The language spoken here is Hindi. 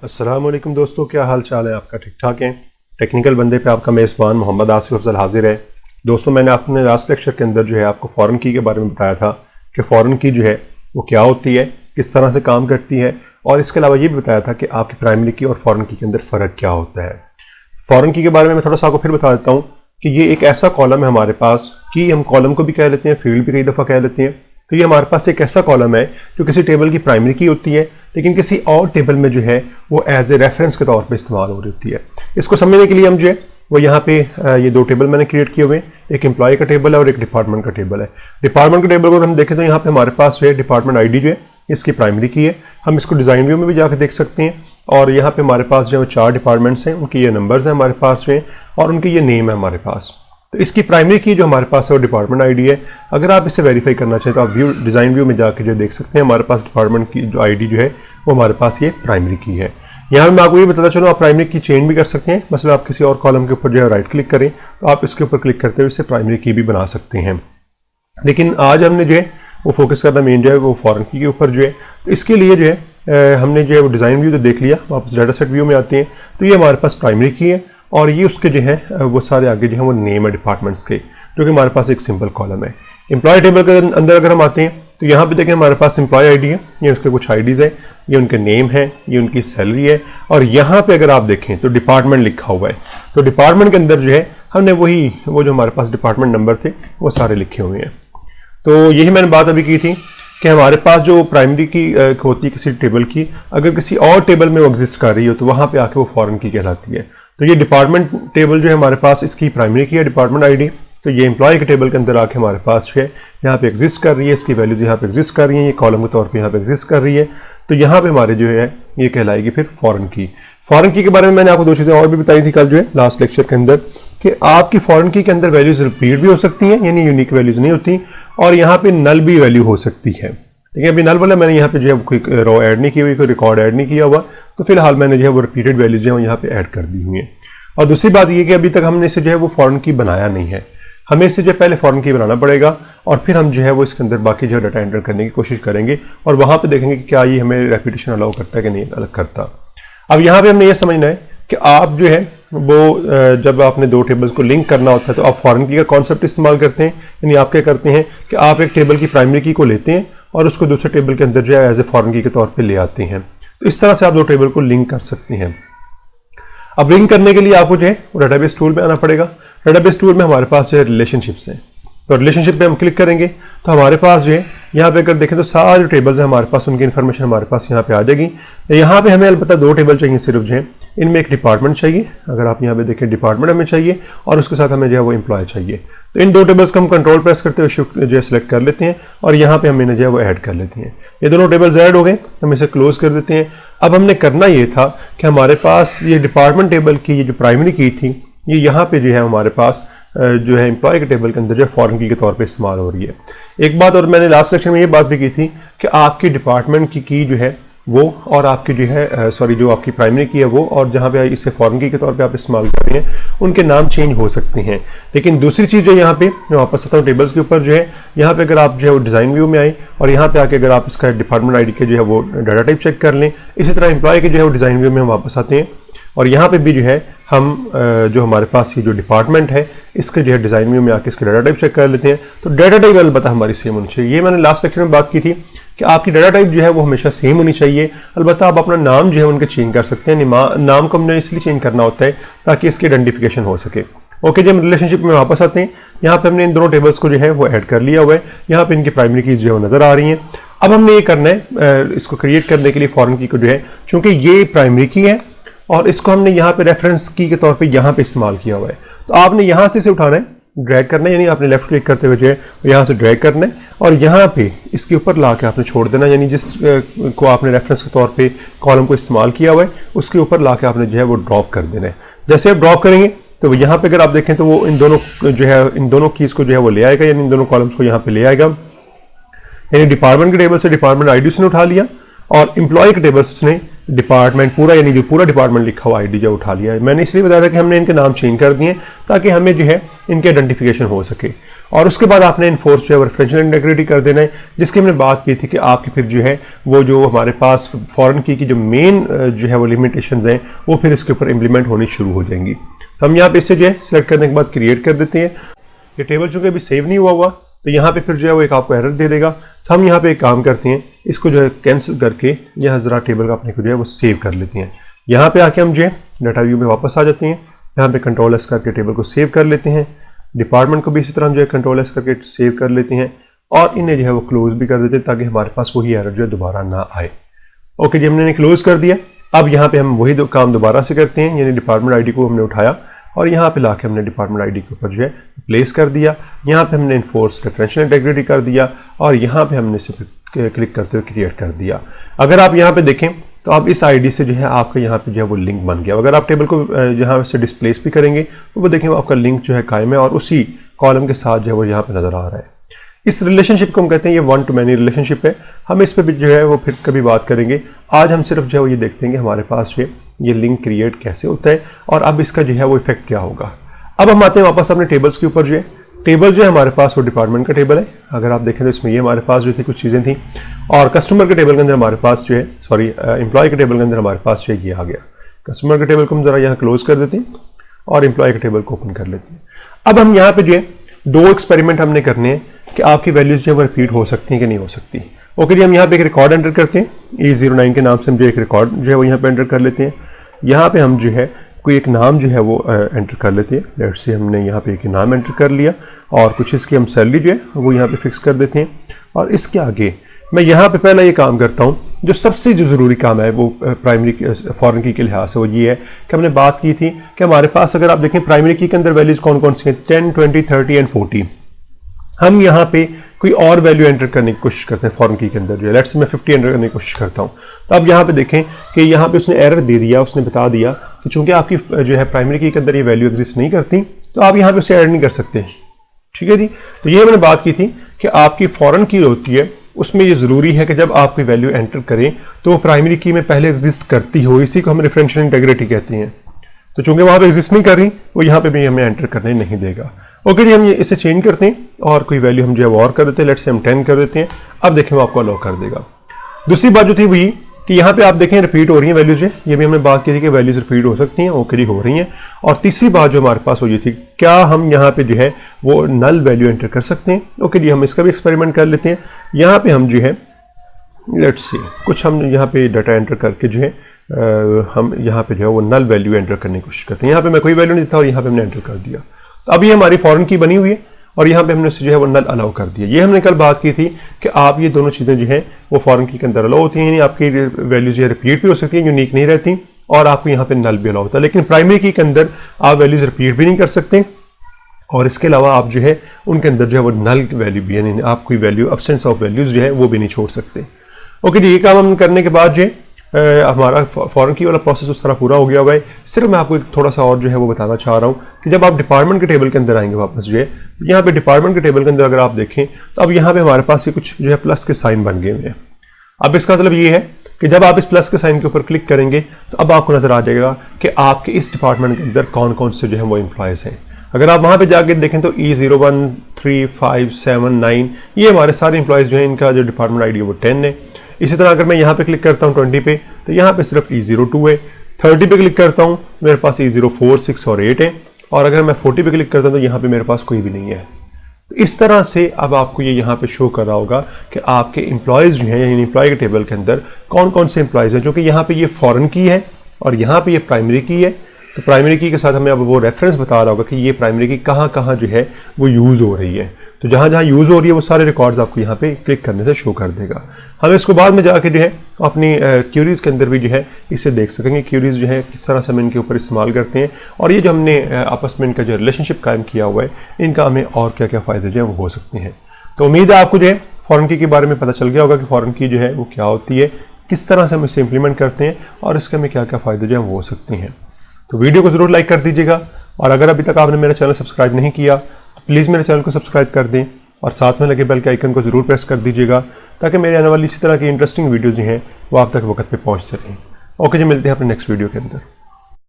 अस्सलाम वालेकुम दोस्तों, क्या हाल चाल है आपका? ठीक ठाक है। टेक्निकल बंदे पे आपका मेज़बान मोहम्मद आसिफ अफजल हाजिर है। दोस्तों, मैंने अपने लास्ट लेक्चर के अंदर जो है आपको फ़ॉरेन की के बारे में बताया था कि फ़ॉरेन की जो है वो क्या होती है, किस तरह से काम करती है, और इसके अलावा ये भी बताया था कि आपकी प्राइमरी की और फ़ॉरेन की के अंदर फ़र्क क्या होता है। फ़ॉरेन की के बारे में मैं थोड़ा सा आपको फिर बता देता हूँ कि ये एक ऐसा कॉलम है हमारे पास कि हम कॉलम को भी कह लेते हैं, फील्ड भी कई दफ़ा कह लेते हैं। तो ये हमारे पास एक ऐसा कॉलम है जो किसी टेबल की प्राइमरी की होती है, लेकिन किसी और टेबल में जो है वो एज ए रेफरेंस के तौर पे इस्तेमाल हो रही होती है। इसको समझने के लिए हम जो है वो यहाँ पे ये दो टेबल मैंने क्रिएट किए हुए हैं, एक एम्प्लॉय का टेबल है और एक डिपार्टमेंट का टेबल है। डिपार्टमेंट का टेबल को हम देखें तो यहाँ पे हमारे पास जो है डिपार्टमेंट आईडी जो है इसकी प्राइमरी की है। हम इसको डिज़ाइन व्यू में भी जाकर देख सकते हैं, और यहाँ पे हमारे पास जो है 4 डिपार्टमेंट्स हैं, उनकी ये नंबर्स हैं हमारे पास जो है, और उनकी ये नेम है हमारे पास। तो इसकी प्राइमरी की जो हमारे पास है वो डिपार्टमेंट आईडी है। अगर आप इसे वेरीफाई करना चाहें तो आप डिज़ाइन व्यू में जाकर जो देख सकते हैं, हमारे पास डिपार्टमेंट की जो आईडी जो है वो हमारे पास ये प्राइमरी की है। यहाँ मैं आपको ये बताता चलूँ, आप प्राइमरी की चेंज भी कर सकते हैं। मतलब आप किसी और कॉलम के ऊपर जो है राइट क्लिक करें तो आप इसके ऊपर क्लिक करते हुए इससे प्राइमरी की भी बना सकते हैं। लेकिन आज हमने जो है वो फोकस करना मेन जो है वो फॉरेन की के ऊपर जो है। तो इसके लिए जो है हमने जो है वो डिज़ाइन व्यू तो देख लिया, वापस डाटा सेट व्यू में आते हैं तो ये हमारे पास प्राइमरी की है, और ये उसके जो है वो सारे आगे जो है वो नेम है डिपार्टमेंट्स के, जो कि हमारे पास एक सिंपल कॉलम है। एम्प्लॉय टेबल के अंदर अगर हम आते हैं तो यहाँ पे देखें हमारे पास एम्प्लॉय आईडी है, ये उसके कुछ आईडीज़ है, ये उनके नेम है, ये उनकी सैलरी है, और यहाँ पे अगर आप देखें तो डिपार्टमेंट लिखा हुआ है। तो डिपार्टमेंट के अंदर जो है हमने वो जो हमारे पास डिपार्टमेंट नंबर थे वो सारे लिखे हुए हैं। तो यही मैंने बात अभी की थी कि हमारे पास जो प्राइमरी की होती है किसी टेबल की, अगर किसी और टेबल में वो एग्जिस्ट कर रही हो तो वहाँ पे आके वो फॉरेन की कहलाती है। तो ये डिपार्टमेंट टेबल जो है हमारे पास इसकी प्राइमरी की है डिपार्टमेंट आईडी। तो ये एम्प्लॉय के टेबल के अंदर आके हमारे पास जो है यहाँ पे एग्जिस्ट कर रही है, इसकी वैल्यूज यहाँ पे एग्जिस्ट कर रही हैं, ये कॉलम के तौर पे यहाँ पे एग्जिस्ट कर रही है। तो यहाँ पे हमारे जो है ये कहलाएगी फिर फॉरेन की। फॉरेन की के बारे में मैंने आपको 2 चीज़ें और भी बताई थी कल जो है लास्ट लेक्चर के अंदर, कि आपकी फॉरेन की के अंदर वैल्यूज रिपीट भी हो सकती हैं, यानी यूनिक वैल्यूज नहीं होती, और यहाँ पे नल भी वैल्यू हो सकती है। ठीक है, अभी नल वाला मैंने यहाँ पे जो है कोई रो ऐड नहीं की हुई, कोई रिकॉर्ड ऐड नहीं किया हुआ, तो फिलहाल मैंने जो है वो रिपीटेड वैल्यूज जो है यहाँ पे ऐड कर दी हुई है। और दूसरी बात ये कि अभी तक हमने इसे जो है वो फॉरेन की बनाया नहीं है, हमें इससे जो पहले फॉरेन की बनाना पड़ेगा, और फिर हम जो है वो इसके अंदर बाकी जो है डाटा एंटर करने की कोशिश करेंगे, और वहाँ पे देखेंगे कि क्या ये हमें रेपिटेशन अलाउ करता है कि नहीं अलग करता। अब यहाँ पे हमने ये समझना है कि आप जो है वो जब आपने 2 टेबल्स को लिंक करना होता है तो आप फॉरेन की का कॉन्सेप्ट इस्तेमाल करते हैं। यानी आप क्या करते हैं कि आप एक टेबल की प्राइमरी की को लेते हैं और उसको दूसरे टेबल के अंदर जो है एज ए फॉरेन की के तौर पर ले आते हैं। तो इस तरह से आप 2 टेबल को लिंक कर सकते हैं। अब लिंक करने के लिए आपको जो है वो डाटाबेस टूल में आना पड़ेगा। डाटाबेस टूल में हमारे पास जो है रिलेशनशिप्स हैं, तो रिलेशनशिप पे हम क्लिक करेंगे तो हमारे पास जो है यहाँ पे अगर देखें तो सारे जो टेबल्स हैं हमारे पास, उनकी इन्फॉर्मेशन हमारे पास यहाँ पे आ जाएगी। यहाँ पे हमें अलबत्ता 2 टेबल चाहिए सिर्फ जो है, इनमें एक डिपार्टमेंट चाहिए, अगर आप यहाँ पे देखें डिपार्टमेंट हमें चाहिए, और उसके साथ हमें जो है वो एम्प्लॉय चाहिए। तो इन 2 टेबल्स को हम कंट्रोल प्रेस करते हुए शिफ्ट जो है सिलेक्ट कर लेते हैं, और यहाँ पे हम इन्हें जो है वो ऐड कर लेते हैं। ये दोनों टेबल्स ऐड हो गए, हम इसे क्लोज कर देते हैं। अब हमने करना ये था कि हमारे पास ये डिपार्टमेंट टेबल की ये जो प्राइमरी की थी, ये यहाँ पे जो है हमारे पास जो है एम्प्लॉय के टेबल के अंदर जो है फॉरेन की के तौर पे इस्तेमाल हो रही है। एक बात और मैंने लास्ट सेक्शन में ये बात भी की थी कि आपकी डिपार्टमेंट की जो है वो, और आपकी जो है जो आपकी प्राइमरी की है वो, और जहाँ पे इसे फॉरेन की के तौर पे आप इस्तेमाल कर रहे हैं, उनके नाम चेंज हो सकते हैं। लेकिन दूसरी चीज़ जो यहाँ पे मैं वापस आता हूँ टेबल्स के ऊपर जो है, यहाँ पे अगर आप जो है वो डिज़ाइन व्यू में आए और यहाँ पे आके अगर आप इसका डिपार्टमेंट आईडी के जो है वो डाटा टाइप चेक कर लें, इसी तरह एम्प्लॉय के जो है वो डिज़ाइन व्यू में हम वापस आते हैं, और यहाँ पे भी जो है हम जो हमारे पास ये जो डिपार्टमेंट है इसके जो है डिज़ाइन व्यू में आके इसके डाटा टाइप चेक कर लेते हैं। तो डाटा टाइप अलबत्ता हमारी सेम होनी चाहिए। ये मैंने लास्ट सेक्शन में बात की थी कि आपकी डाटा टाइप जो है वो हमेशा सेम होनी चाहिए। अलबत्ता आप अपना नाम जो है उनके चेंज कर सकते हैं। नाम को हमने इसलिए चेंज करना होता है ताकि इसकी आइडेंटिफिकेशन हो सके। ओके, जब रिलेशनशिप में वापस आते हैं, यहाँ पे हमने इन दोनों टेबल्स को जो है वो ऐड कर लिया हुआ है। यहाँ पे इनकी प्राइमरी कीज जो है वो नजर आ रही हैं। अब हमने ये करना है, इसको क्रिएट करने के लिए फॉरेन की को जो है, चूंकि ये प्राइमरी की है और इसको हमने यहाँ पे रेफरेंस की के तौर पे यहाँ पे इस्तेमाल किया हुआ है, तो आपने यहाँ से इसे उठाना है, ड्रैग करना है, यानी आपने लेफ्ट क्लिक करते हुए जो है यहाँ से ड्रैग करना है, और यहाँ पे इसके ऊपर ला के आपने छोड़ देना, यानी जिस को आपने रेफरेंस के तौर पे कॉलम को इस्तेमाल किया हुआ है उसके ऊपर ला के आपने जो है वो ड्रॉप कर देना है। जैसे आप ड्रॉप करेंगे तो यहाँ पे अगर आप देखें तो वो इन दोनों कीज को जो है वो ले आएगा, यानी इन दोनों कॉलम्स को यहाँ पे ले आएगा। यानी डिपार्टमेंट के टेबल से डिपार्टमेंट आईडी उसने उठा लिया, और एम्प्लॉय के टेबल से उसने डिपार्टमेंट पूरा, यानी जो पूरा डिपार्टमेंट लिखा हुआ आईडी जो उठा लिया है। मैंने इसलिए बताया था कि हमने इनके नाम चेंज कर दिए ताकि हमें जो है इनके आइडेंटिफिकेशन हो सके। और उसके बाद आपने इन्फोर्स जो है रेफरेंशियल इंटीग्रिटी कर देना है, जिसकी हमने बात की थी कि आपकी फिर जो है वो जो हमारे पास फॉरेन की जो मेन जो है वो लिमिटेशंस हैं वो फिर इसके ऊपर इंप्लीमेंट होनी शुरू हो जाएंगी। तो हम यहाँ पे इसे जो है सिलेक्ट करने के बाद क्रिएट कर देते हैं। ये टेबल चूंकि अभी सेव नहीं हुआ तो यहाँ पे फिर जो है वो एक आपको एरर दे देगा। तो हम यहाँ पे एक काम करते हैं, इसको जो है कैंसिल करके यहाँ ज़रा टेबल का अपने को जो है वो सेव कर लेते हैं। यहाँ पे आके हम जो है डाटा व्यू में वापस आ जाते हैं, यहाँ पे कंट्रोल एस करके टेबल को सेव कर लेते हैं। डिपार्टमेंट को भी इसी तरह जो है कंट्रोल एस करके सेव कर लेते हैं और इन्हें जो है वो क्लोज भी कर देते हैं ताकि हमारे पास वही एरर जो है दोबारा ना आए। ओके जी, हमने इन्हें क्लोज कर दिया। अब यहाँ पे हम वही काम दोबारा से करते हैं, यानी डिपार्टमेंट आईडी को हमने उठाया और यहाँ पे लाके हमने डिपार्टमेंट आईडी के ऊपर जो है प्लेस कर दिया। यहाँ पे हमने इन्फोर्स रेफरेंशियल इंटीग्रिटी कर दिया और यहाँ पे हमने इसे क्लिक करते हुए क्रिएट कर दिया। अगर आप यहाँ पे देखें तो अब इस आईडी से जो है आपका यहाँ पे जो है वो लिंक बन गया। अगर आप टेबल को यहाँ से डिस्प्लेस भी करेंगे तो वो देखें वो आपका लिंक जो है कायम है और उसी कॉलम के साथ जो है वो यहाँ पे नजर आ रहा है। इस रिलेशनशिप को हम कहते हैं ये वन टू मैनी रिलेशनशिप है। हम इस पर भी जो है वो फिर कभी बात करेंगे। आज हम सिर्फ जो है वो ये देखते हैं कि हमारे पास जो ये लिंक क्रिएट कैसे होता है और अब इसका जो है वो इफेक्ट क्या होगा। अब हम आते हैं वापस अपने टेबल्स के ऊपर। जो है टेबल जो है हमारे पास वो डिपार्टमेंट का टेबल है। अगर आप देखें तो इसमें ये हमारे पास जो थी कुछ चीज़ें थी और कस्टमर के टेबल के अंदर हमारे पास जो है एम्प्लॉय के टेबल के अंदर हमारे पास जो है ये आ गया। कस्टमर के टेबल को हम जरा यहाँ क्लोज कर देते हैं और एम्प्लॉय के टेबल को ओपन कर लेते हैं। अब हम यहाँ पे जो है दो एक्सपेरिमेंट हमने करने हैं कि आपकी वैल्यूज जो है वो रिपीट हो सकती हैं कि नहीं हो सकती। ओके जी, हम यहाँ पे एक रिकॉर्ड एंटर करते हैं। E09 के नाम से हम जो एक रिकॉर्ड जो है वो यहाँ पे एंटर कर लेते हैं। यहाँ पे हम जो है कोई एक नाम जो है वो एंटर कर लेते हैं। लेट्स से हमने यहाँ पे एक नाम एंटर कर लिया और कुछ इसकी हम सैलरी जो है वो यहाँ पे फिक्स कर देते हैं। और इसके आगे मैं यहाँ पे पहला ये काम करता हूँ, जो सबसे जो ज़रूरी काम है वो प्राइमरी फॉरेन की के लिहाज से वो ये है कि हमने बात की थी कि हमारे पास अगर आप देखें प्राइमरी की के अंदर वैल्यूज कौन कौन सी हैं, 10, 20, 30 एंड 40। हम यहाँ पे कोई और वैल्यू एंटर करने की कोशिश करते हैं फॉरेन की के अंदर जो है। लेट्स से मैं 50 एंटर करने की कोशिश करता हूँ। तो अब यहाँ पे देखें कि यहाँ पे उसने एरर दे दिया, उसने बता दिया कि चूंकि आपकी जो है प्राइमरी की के अंदर ये वैल्यू एग्जिस्ट नहीं करती तो आप यहाँ पे उसे ऐड नहीं कर सकते। ठीक है जी, तो ये मैंने बात की थी कि आपकी फॉरेन की होती है उसमें ये ज़रूरी है कि जब आप कोई वैल्यू एंटर करें तो वो प्राइमरी की में पहले एग्जिस्ट करती हो। इसी को हम रेफरेंशियल इंटीग्रिटी कहते हैं। तो चूंकि वहाँ पे एग्जिस्ट नहीं कर रही वो यहाँ पे भी हमें एंटर करने नहीं देगा। ओके जी, हम ये इसे चेंज करते हैं और कोई वैल्यू हम जो है और कर देते हैं। लेट्स से हम 10 कर देते हैं। अब देखें वो आपको अलाउ कर देगा। दूसरी बात जो थी वही कि यहाँ पे आप देखें रिपीट हो रही हैं वैल्यूज। ये भी हमने बात की थी कि वैल्यूज रिपीट हो सकती हैं। ओके जी, हो रही हैं। और तीसरी बात जो हमारे पास वो ये थी, क्या हम यहाँ पे जो है वो नल वैल्यू एंटर कर सकते हैं। ओके जी, हम इसका भी एक्सपेरिमेंट कर लेते हैं। यहाँ पे हम जो है लेट्स सी कुछ हम यहाँ पे डाटा एंटर करके जो है हम यहाँ पे जो है वो नल वैल्यू एंटर करने की कोशिश करते हैं। यहाँ पे मैं कोई वैल्यू नहीं था और यहाँ पे हमने एंटर कर दिया। तो अब ये हमारी फॉरेन की बनी हुई है और यहाँ पे हमने जो है वो नल अलाउ कर दिया। ये हमने कल बात की थी कि आप ये दोनों चीज़ें जो है वो फॉरेन की के अंदर अलाउ होती हैं, यानी आपकी वैल्यूज ये रिपीट भी हो सकती हैं, यूनिक नहीं रहती और आपको यहाँ पे नल भी अलाउ होता है। लेकिन प्राइमरी की के अंदर आप वैल्यूज रिपीट भी नहीं कर सकते और इसके अलावा आप जो है उनके अंदर जो है वो नल वैल्यू भी, यानी आप कोई वैल्यू एब्सेंस ऑफ वैल्यूज जो है वो भी नहीं छोड़ सकते। ओके जी, ये काम हम करने के बाद जो है हमारा फॉरेन की वाला प्रोसेस उस तरह पूरा हो गया हुआ है। सिर्फ मैं आपको थोड़ा सा और जो है वो बताना चाह रहा हूँ कि जब आप डिपार्टमेंट के टेबल के अंदर आएंगे वापस जो है, तो यहाँ पे डिपार्टमेंट के टेबल के अंदर अगर आप देखें तो अब यहाँ पे हमारे पास ये कुछ जो है प्लस के साइन बन गए हुए हैं। अब इसका मतलब ये है कि जब आप इस प्लस के साइन के ऊपर क्लिक करेंगे तो अब आपको नजर आ जाएगा कि आपके इस डिपार्टमेंट के अंदर कौन कौन से जो है वो एम्प्लॉयज हैं। अगर आप वहाँ पे जाके देखें तो E01, 3, 5, 7, 9 ये हमारे सारे एम्प्लॉयज जो हैं, इनका जो डिपार्टमेंट आईडी है वो 10 है। इसी तरह अगर मैं यहाँ पे क्लिक करता हूँ 20 पे तो यहाँ पे सिर्फ E02 है। 30 पे क्लिक करता हूँ मेरे पास E04, 6 और 8 है और अगर मैं 40 पे क्लिक करता हूँ तो यहाँ पे मेरे पास कोई भी नहीं है। तो इस तरह से अब आपको ये यहाँ पे शो कर रहा होगा कि आपके एम्प्लॉयज़ जो हैं, यानी एम्प्लॉय के टेबल के अंदर कौन कौन से एम्प्लॉयज़ हैं, जो कि यहाँ पे ये फॉरेन की है और यहाँ पे ये प्राइमरी की है। तो प्राइमरी की के साथ हमें अब वो रेफरेंस बता रहा होगा कि ये प्राइमरी की कहाँ कहाँ जो है वो यूज़ हो रही है। तो जहाँ जहाँ यूज़ हो रही है वो सारे रिकॉर्ड्स आपको यहाँ पे क्लिक करने से शो कर देगा। हम इसको बाद में जाके जो है अपनी क्यूरीज के अंदर भी जो है इसे देख सकेंगे। क्यूरीज जो है किस तरह से हम इनके ऊपर इस्तेमाल करते हैं और ये जो हमने आपस में इनका जो रिलेशनशिप कायम किया हुआ है, इनका हमें और क्या क्या फ़ायदे जो है वो हो सकते हैं। तो उम्मीद है आपको जो है फॉरेन की के बारे में पता चल गया होगा कि फॉरेन की जो है वो क्या होती है, किस तरह से हम इसे इम्प्लीमेंट करते हैं और इसके हमें क्या क्या फ़ायदे जो है वो हो सकते हैं। तो वीडियो को ज़रूर लाइक कर दीजिएगा और अगर अभी तक आपने मेरा चैनल सब्सक्राइब नहीं किया तो प्लीज़ मेरे चैनल को सब्सक्राइब कर दें और साथ में लगे बेल के आइकन को ज़रूर प्रेस कर दीजिएगा ताकि मेरे आने वाली इसी तरह की इंटरेस्टिंग वीडियोज़ जो हैं वो आप तक वक्त पे पहुंच सकें। ओके जी, मिलते हैं अपने नेक्स्ट वीडियो के अंदर।